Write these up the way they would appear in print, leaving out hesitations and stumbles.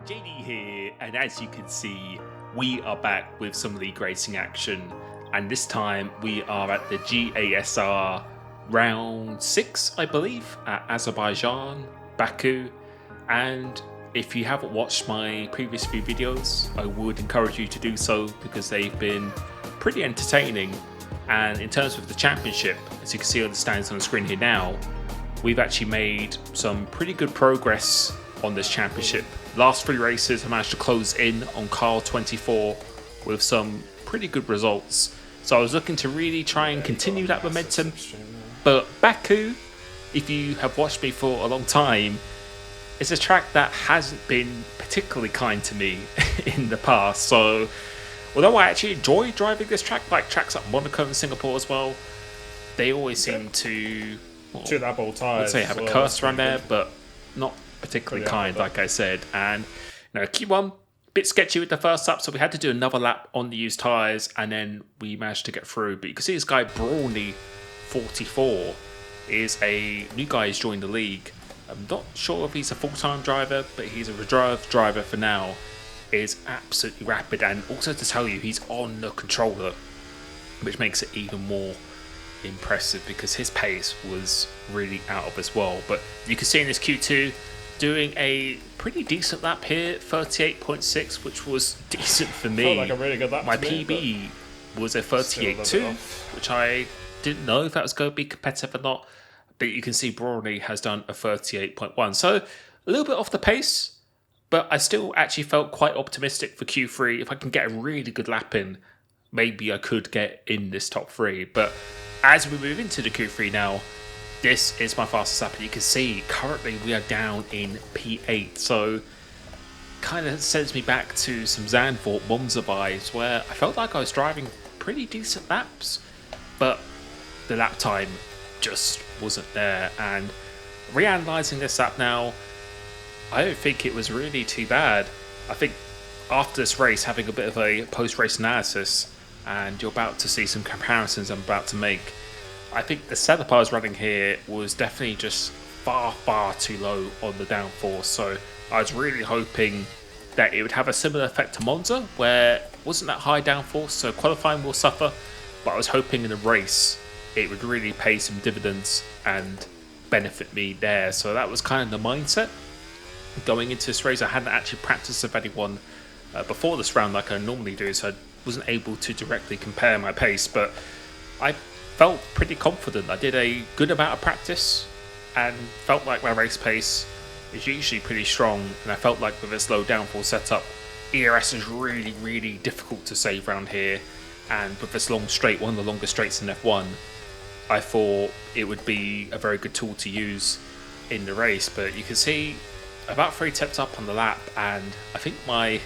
JD here, and as you can see, we are back with some league racing action, and this time we are at the GASR round 6, I believe, at Azerbaijan, Baku. And if you haven't watched my previous few videos, I would encourage you to do so because they've been pretty entertaining. And in terms of the championship, as you can see on the standings on the screen here now, we've actually made some pretty good progress on this championship. Last 3 races I managed to close in on car 24 with some pretty good results. So I was looking to really try and continue that momentum. But Baku, if you have watched me for a long time, is a track that hasn't been particularly kind to me in the past. So although I actually enjoy driving this track, like tracks like Monaco and Singapore as well, they always seem to that ball tires. I'd say have a curse around there, but not particularly kind, like I said. And Q1, bit sketchy with the first lap, so we had to do another lap on the used tyres, and then we managed to get through. But you can see this guy Brawny 44 is a new guy who's joined the league. I'm not sure if he's a full-time driver, but he's a reserve driver for now. Is absolutely rapid, and also to tell you, he's on the controller, which makes it even more impressive because his pace was really out of this world. But you can see in this Q2 doing a pretty decent lap here, 38.6, which was decent for me. Felt like a really good lap. My PB was a 38.2, which I didn't know if that was going to be competitive or not. But you can see Brawny has done a 38.1, so a little bit off the pace, but I still actually felt quite optimistic for Q3. If I can get a really good lap in, maybe I could get in this top 3. But as we move into the Q3 now, this is my fastest lap, and you can see currently we are down in P8, so kind of sends me back to some Zandvoort Monza vibes where I felt like I was driving pretty decent laps, but the lap time just wasn't there. And reanalyzing this lap now, I don't think it was really too bad. I think after this race, having a bit of a post-race analysis, and you're about to see some comparisons I'm about to make, I think the setup I was running here was definitely just far too low on the downforce. So I was really hoping that it would have a similar effect to Monza, where it wasn't that high downforce, so qualifying will suffer. But I was hoping in the race it would really pay some dividends and benefit me there. So that was kind of the mindset going into this race. I hadn't actually practiced with anyone before this round like I normally do, so I wasn't able to directly compare my pace, but I felt pretty confident. I did a good amount of practice and felt like my race pace is usually pretty strong, and I felt like with this low downforce setup, ERS is really difficult to save around here, and with this long straight, one of the longest straights in F1, I thought it would be a very good tool to use in the race. But you can see about 3 tenths up on the lap, and I think my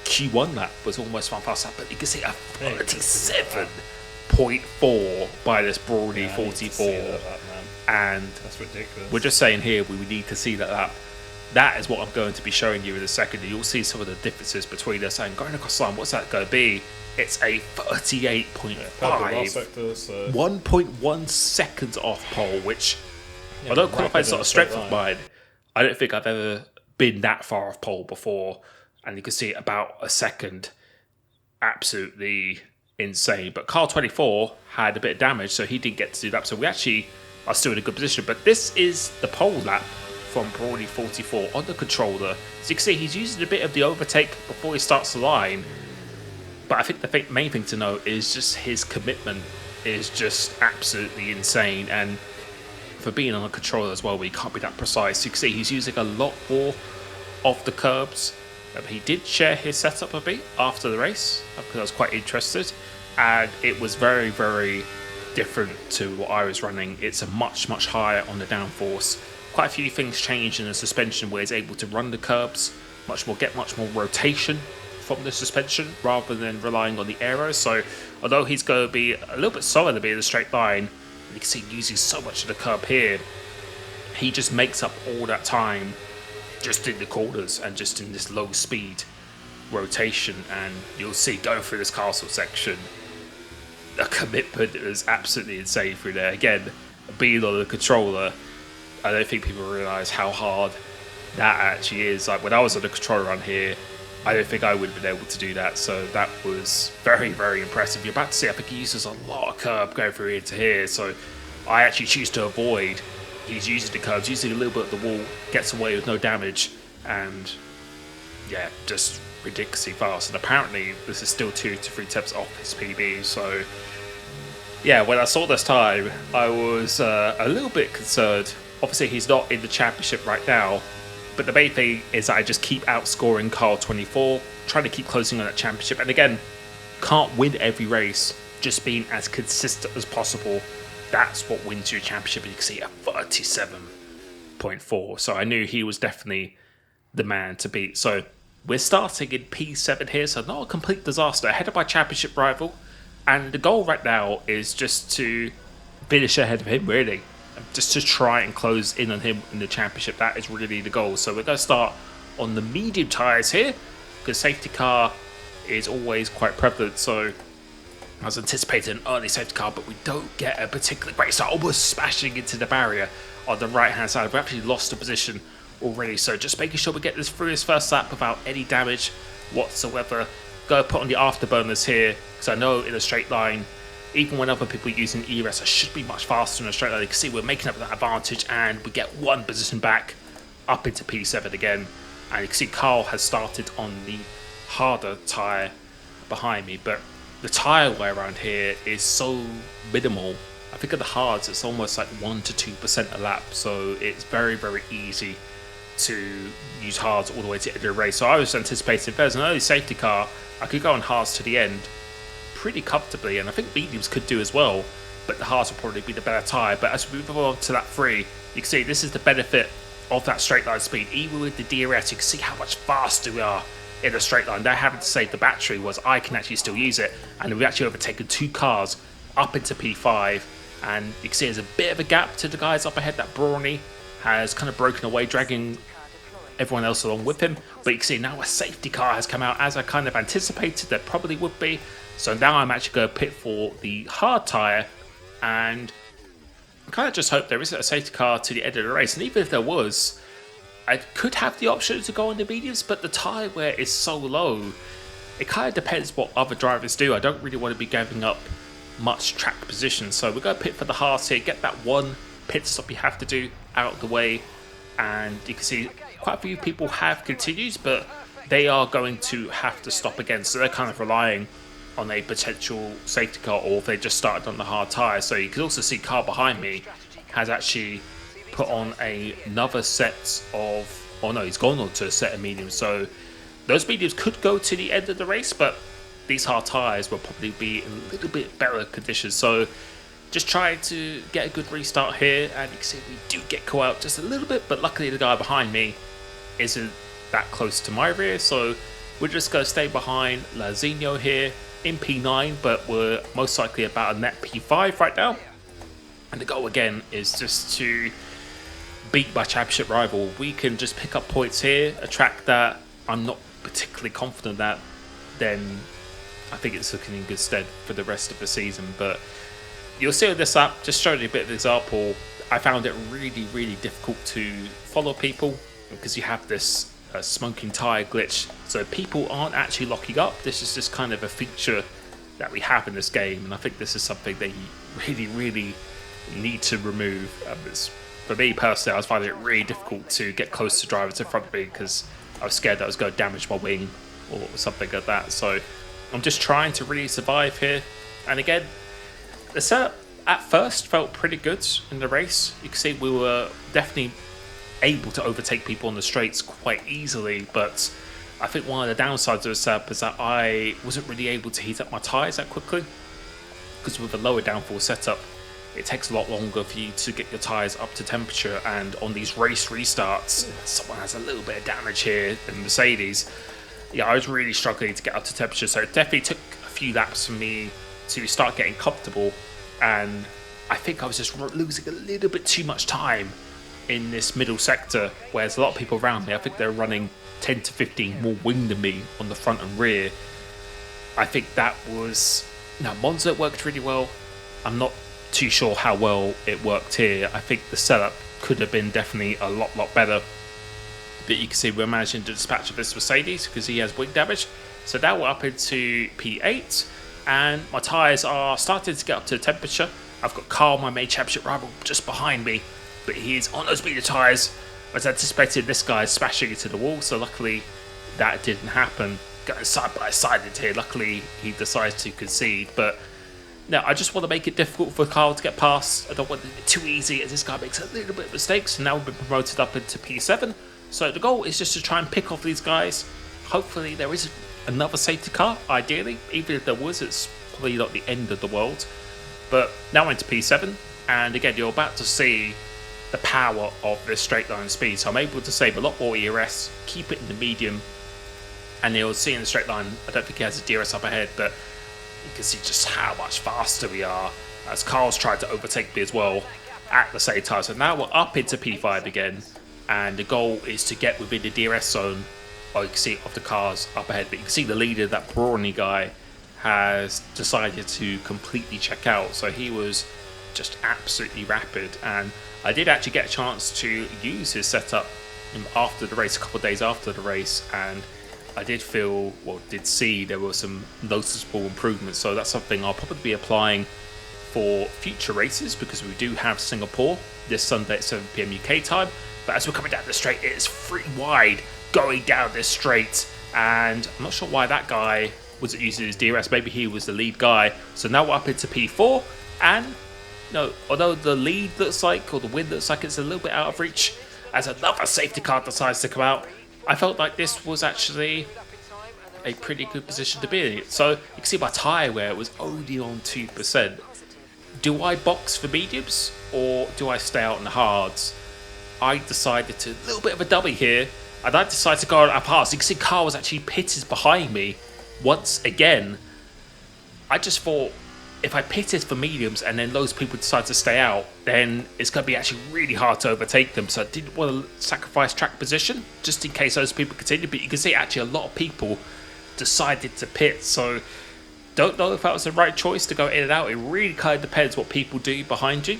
Q1 lap was almost my fast lap, but you can see a 37.4 by this Brawny 44, and that's ridiculous. We're just saying here we need to see that lap. That is what I'm going to be showing you in a second. You'll see some of the differences between us, and going across the line, what's that going to be? It's a 38.5, 1.1 seconds off pole, which, although qualifying is not a strength of mine, I don't think I've ever been that far off pole before. And you can see about a second. Absolutely insane. But car 24 had a bit of damage, so he didn't get to do that. So we actually are still in a good position. But this is the pole lap from Brawny 44 on the controller. So you can see he's using a bit of the overtake before he starts the line. But I think the main thing to note is just his commitment is just absolutely insane. And for being on a controller as well, where you can't be that precise, you can see he's using a lot more of the curbs. He did share his setup a bit after the race because I was quite interested, and it was very different to what I was running. It's a much higher on the downforce. Quite a few things changed in the suspension where he's able to run the curbs get much more rotation from the suspension rather than relying on the aero. So although he's going to be a little bit slower to be in a straight line, you can see using so much of the curb here, he just makes up all that time just in the corners and just in this low speed rotation. And you'll see going through this castle section, the commitment is absolutely insane through there. Again, being on the controller, I don't think people realise how hard That actually is, like, when I was on the control run here, I don't think I would have been able to do that. So that was very, very impressive. You're about to see, I think he uses a lot of curb going through here to here. So I actually choose to avoid. He's using the curbs, using a little bit of the wall, gets away with no damage, and yeah, just ridiculously fast. And apparently this is still 2 to 3 tips off his PB. So yeah, when I saw this time, I was a little bit concerned. Obviously he's not in the championship right now, but the main thing is that I just keep outscoring Carl 24, trying to keep closing on that championship. And again, can't win every race, just being as consistent as possible. That's what wins you a championship. And you can see a 37.4. So I knew he was definitely the man to beat. So we're starting in P7 here, so not a complete disaster. Ahead of my championship rival. And the goal right now is just to finish ahead of him, really. Just to try and close in on him in the championship. That is really the goal. So we're going to start on the medium tyres here, because safety car is always quite prevalent. So I was anticipating an early safety car, but we don't get a particularly great start. Almost smashing into the barrier on the right hand side. We've actually lost the position already. So just making sure we get this through this first lap without any damage whatsoever. Go put on the afterburners here, because I know in a straight line, even when other people are using ERS, I should be much faster in a straight line. You can see we're making up that advantage, and we get one position back up into P7 again. And you can see Carl has started on the harder tyre behind me, but the tyre wear around here is so minimal. I think of the hards, it's almost like 1 to 2% a lap, so it's very, very easy to use hards all the way to the end of the race. So I was anticipating if there's an early safety car, I could go on hards to the end pretty comfortably, and I think mediums could do as well, but the hards will probably be the better tyre. But as we move on to that 3, you can see this is the benefit of that straight line speed. Even with the DRS, you can see how much faster we are in a straight line. They're having to save the battery, was I can actually still use it, and we've actually overtaken 2 cars up into P5, and you can see there's a bit of a gap to the guys up ahead. That Brawny has kind of broken away, dragging everyone else along with him. But you can see now a safety car has come out, as I kind of anticipated there probably would be. So now I'm actually going to pit for the hard tyre, and I kind of just hope there isn't a safety car to the end of the race. And even if there was, I could have the option to go on the mediums, but the tyre wear is so low, it kind of depends what other drivers do. I don't really want to be giving up much track position. So we're going to pit for the hards here, get that one pit stop you have to do out of the way. And you can see quite a few people have continued, but they are going to have to stop again. So they're kind of relying on a potential safety car, or if they just started on the hard tyre. So you can also see car behind me has actually put on another set of, oh no, he's gone on to a set of mediums. So those mediums could go to the end of the race, but these hard tyres will probably be in a little bit better conditions. So just trying to get a good restart here, and you can see we do get caught out just a little bit, but luckily the guy behind me isn't that close to my rear, so we're just going to stay behind Lazinho here in P9, but we're most likely about a net P5 right now. And the goal again is just to beat my championship rival. We can just pick up points here, a track that I'm not particularly confident that, then I think it's looking in good stead for the rest of the season. But you'll see with this app, just showing you a bit of an example, I found it really, really difficult to follow people because you have this smoking tyre glitch. So people aren't actually locking up. This is just kind of a feature that we have in this game, and I think this is something they really, really need to remove. For me personally, I was finding it really difficult to get close to drivers in front of me because I was scared that I was going to damage my wing or something like that. So I'm just trying to really survive here. And again, the setup at first felt pretty good in the race. You can see we were definitely able to overtake people on the straights quite easily, but I think one of the downsides of the setup is that I wasn't really able to heat up my tyres that quickly, because with a lower downforce setup it takes a lot longer for you to get your tyres up to temperature. And on these race restarts, someone has a little bit of damage here in Mercedes. Yeah, I was really struggling to get up to temperature, so it definitely took a few laps for me to start getting comfortable, and I think I was just losing a little bit too much time in this middle sector, whereas a lot of people around me, I think they're running 10 to 15 more wing than me on the front and rear. I think that was... Now, Monza worked really well. I'm not too sure how well it worked here. I think the setup could have been definitely a lot better. But you can see we're managing to dispatch of this Mercedes because he has wing damage. So now we're up into P8, and my tyres are starting to get up to temperature. I've got Carl, my main championship rival, just behind me, but he is on those medium tyres. As anticipated, this guy is smashing into the wall, so luckily that didn't happen. Going side by side into here, luckily he decides to concede, but no, I just want to make it difficult for Carl to get past. I don't want it too easy as this guy makes a little bit of mistakes, and now we've been promoted up into P7. So the goal is just to try and pick off these guys. Hopefully there isn't another safety car, ideally. Even if there was, it's probably not the end of the world. But now we're into P7, and again, you're about to see the power of this straight line speed. So I'm able to save a lot more ERS, keep it in the medium, and you'll see in the straight line, I don't think he has a DRS up ahead, but you can see just how much faster we are, as Carl's tried to overtake me as well at the same time. So now we're up into P5 again, and the goal is to get within the DRS zone. Oh, you can see of the cars up ahead, but you can see the leader, that brawny guy, has decided to completely check out. So he was just absolutely rapid, and I did actually get a chance to use his setup after the race, a couple of days after the race, and I did feel, well, did see there were some noticeable improvements. So that's something I'll probably be applying for future races, because we do have Singapore this Sunday at 7 PM UK time. But as we're coming down the straight, it is pretty wide going down this straight, and I'm not sure why that guy wasn't using his DRS. Maybe he was the lead guy. So now we're up into P4, and no, although the lead looks like, or the win looks like it's a little bit out of reach, as another safety car decides to come out, I felt like this was actually a pretty good position to be in. So you can see my tyre wear was only on 2%. Do I box for mediums, or do I stay out in the hards? I decided to, a little bit of a dummy here, and I decided to go out hards. You can see Carl was actually pitted behind me once again. I just thought, if I pitted for mediums and then those people decide to stay out, then it's going to be actually really hard to overtake them. So I didn't want to sacrifice track position just in case those people continue. But you can see actually a lot of people decided to pit. So don't know if that was the right choice to go in and out. It really kind of depends what people do behind you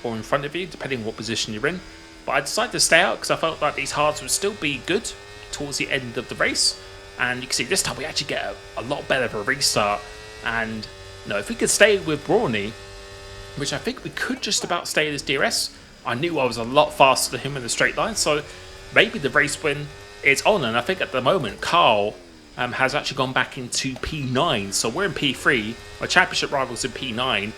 or in front of you, depending on what position you're in. But I decided to stay out because I felt like these hards would still be good towards the end of the race. And you can see this time we actually get a lot better of a restart. And no, if we could stay with Brawny, which I think we could just about stay in his DRS, I knew I was a lot faster than him in the straight line, so maybe the race win is on. And I think at the moment, Carl has actually gone back into P9, so we're in P3. My championship rival's in P9,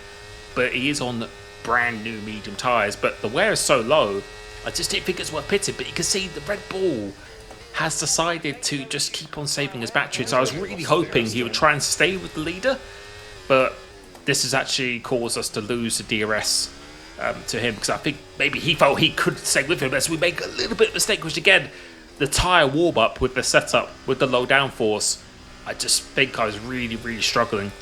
but he is on brand new medium tyres. But the wear is so low, I just didn't think it's worth pitting. But you can see the Red Bull has decided to just keep on saving his battery, so I was really hoping he would try and stay with the leader. But this has actually caused us to lose the DRS to him, because I think maybe he felt he could stay with him as we make a little bit of a mistake, which again, the tyre warm up with the setup, with the low downforce, I just think I was really, really struggling.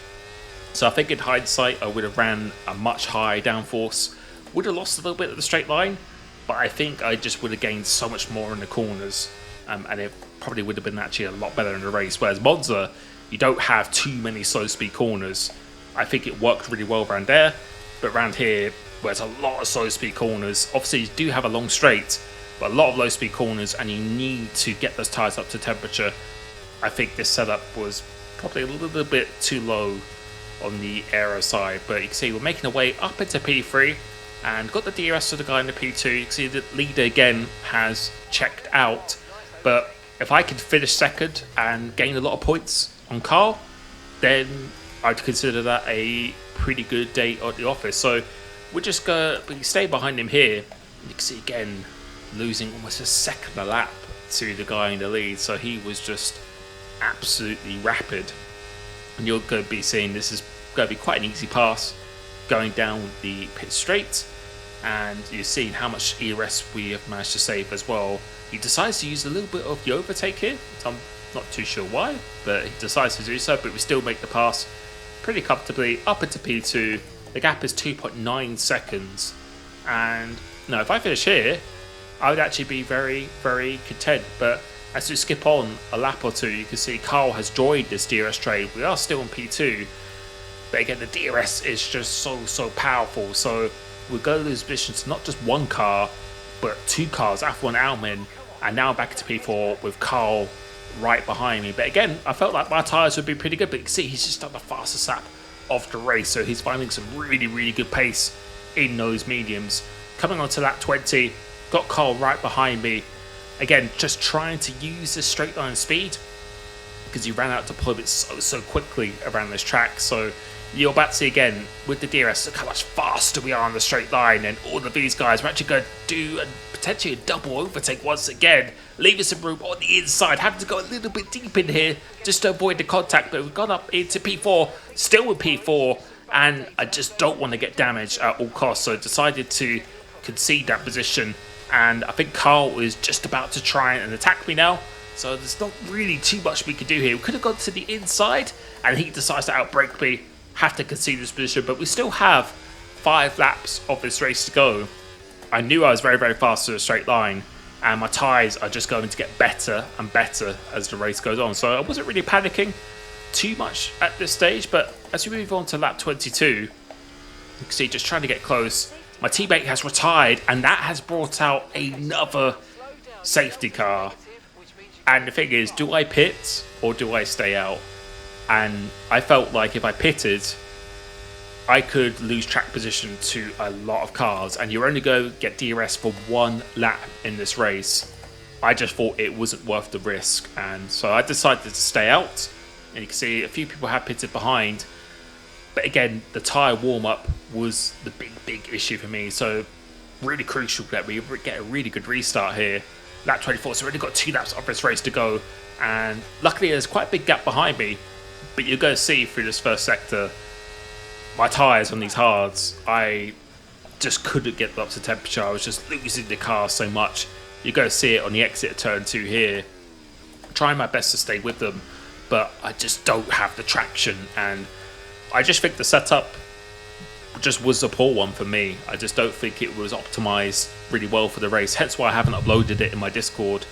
So I think in hindsight, I would have ran a much higher downforce, would have lost a little bit of the straight line, but I think I just would have gained so much more in the corners, and it probably would have been actually a lot better in the race. Whereas Monza, you don't have too many slow speed corners. I think it worked really well around there, but around here, where there's a lot of slow speed corners, obviously you do have a long straight, but a lot of low speed corners, and you need to get those tyres up to temperature. I think this setup was probably a little bit too low on the aero side, but you can see we're making our way up into P3 and got the DRS to the guy in the P2. You can see the leader again has checked out, but if I could finish second and gain a lot of points on Carl, then I'd consider that a pretty good day at the office. So we're just going to stay behind him here. You can see again losing almost a second a lap to the guy in the lead, so he was just absolutely rapid. And you're going to be seeing this is going to be quite an easy pass going down the pit straight, and you're seeing how much ERS we have managed to save as well. He decides to use a little bit of the overtake here, so I'm not too sure why, but he decides to do so. But we still make the pass pretty comfortably up into P2. The gap is 2.9 seconds, and no, if I finish here, I would actually be very, very content. But as we skip on a lap or two, you can see Carl has joined this DRS trade. We are still in P2, but again, the DRS is just so powerful. So we're going to lose positions to not just one car, but two cars, F1 Almin, And now I'm back to P4 with Carl right behind me. But again, I felt like my tyres would be pretty good. But you can see he's just done the fastest lap of the race. So he's finding some really, really good pace in those mediums. Coming on to lap 20, got Carl right behind me. Again, just trying to use the straight line speed because he ran out deployment so quickly around this track. So you're about to see again with the DRS, look how much faster we are on the straight line, and all of these guys are actually going to do potentially a double overtake once again, leaving some room on the inside, having to go a little bit deep in here just to avoid the contact. But we've gone up into P4, still with P4, and I just don't want to get damaged at all costs, so I decided to concede that position. And I think Carl is just about to try and attack me now, so there's not really too much we could do here. We could have gone to the inside, and he decides to outbrake me. Have to concede this position, but we still have 5 laps of this race to go. I knew I was very, very fast to a straight line, and my tyres are just going to get better and better as the race goes on. So I wasn't really panicking too much at this stage, but as we move on to lap 22, you can see just trying to get close. My teammate has retired, and that has brought out another safety car. And the thing is, do I pit or do I stay out? And I felt like if I pitted, I could lose track position to a lot of cars, and you're only going to get DRS for 1 lap in this race. I just thought it wasn't worth the risk, and so I decided to stay out. And you can see a few people have pitted behind, but again, the tyre warm-up was the big issue for me. So really crucial that we get a really good restart here. Lap 24, so we've already got 2 laps of this race to go, and luckily there's quite a big gap behind me. But you're going to see through this first sector, my tyres on these hards, I just couldn't get them up to temperature. I was just losing the car so much. You're going to see it on the exit of turn 2 here. I'm trying my best to stay with them, but I just don't have the traction. And I just think the setup just was a poor one for me. I just don't think it was optimized really well for the race. Hence why I haven't uploaded it in my Discord.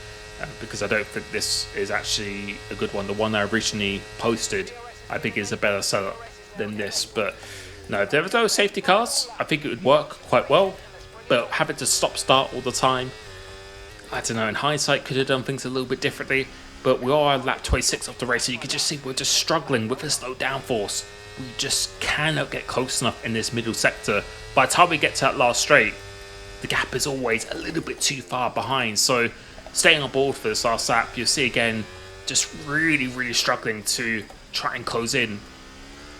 Because I don't think this is actually a good one. The one I originally posted, I think, is a better setup than this. But no, if there was no safety cars, I think it would work quite well. But having to stop-start all the time, I don't know, in hindsight, could have done things a little bit differently. But we are on lap 26 of the race, so you can just see we're just struggling with this low downforce. We just cannot get close enough in this middle sector. By the time we get to that last straight, the gap is always a little bit too far behind. So staying on board for this last lap, you'll see again, just really struggling to try and close in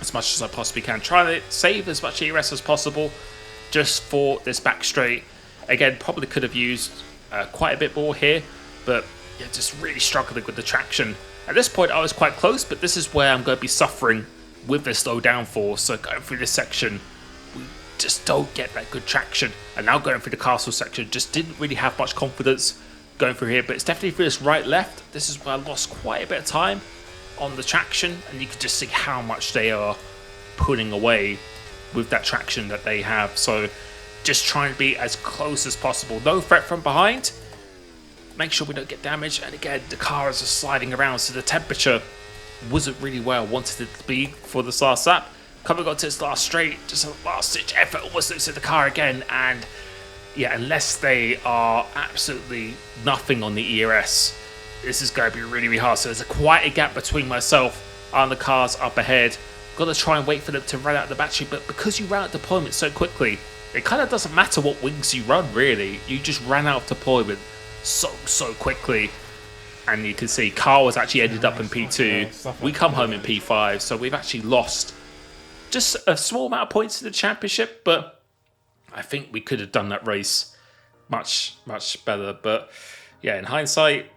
as much as I possibly can. Try to save as much ERS as possible just for this back straight. Again, probably could have used quite a bit more here, but yeah, just really struggling with the traction. At this point, I was quite close, but this is where I'm going to be suffering with this low downforce. So going through this section, we just don't get that good traction. And now going through the castle section, just didn't really have much confidence going through here, but it's definitely through this right left. This is where I lost quite a bit of time on the traction, and you can just see how much they are pulling away with that traction that they have. So just trying to be as close as possible. No threat from behind. Make sure we don't get damaged. And again, the car is just sliding around, so the temperature wasn't really where I wanted it to be for this last lap. Coming on to this last straight, just a last ditch effort, almost losing the car again. And yeah, unless they are absolutely nothing on the ERS, this is going to be really hard. So there's quite a gap between myself and the cars up ahead. Got to try and wait for them to run out the battery, but because you ran out of deployment so quickly, it kind of doesn't matter what wings you run, really. You just ran out of deployment so quickly. And you can see Carl has actually ended up in P2. We come home in P5, so we've actually lost just a small amount of points in the championship, but I think we could have done that race much better. But yeah, in hindsight,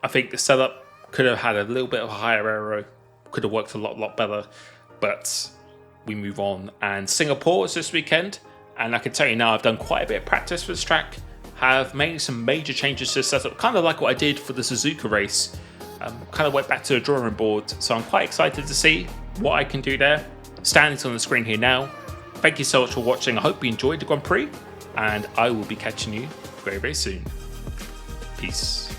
I think the setup could have had a little bit of a higher aero, could have worked a lot better. But we move on. And Singapore is this weekend, and I can tell you now, I've done quite a bit of practice for this track. Have made some major changes to the setup, kind of like what I did for the Suzuka race. Kind of went back to the drawing board, so I'm quite excited to see what I can do there. Standings on the screen here now. Thank you so much for watching. I hope you enjoyed the Grand Prix, and I will be catching you very soon. Peace.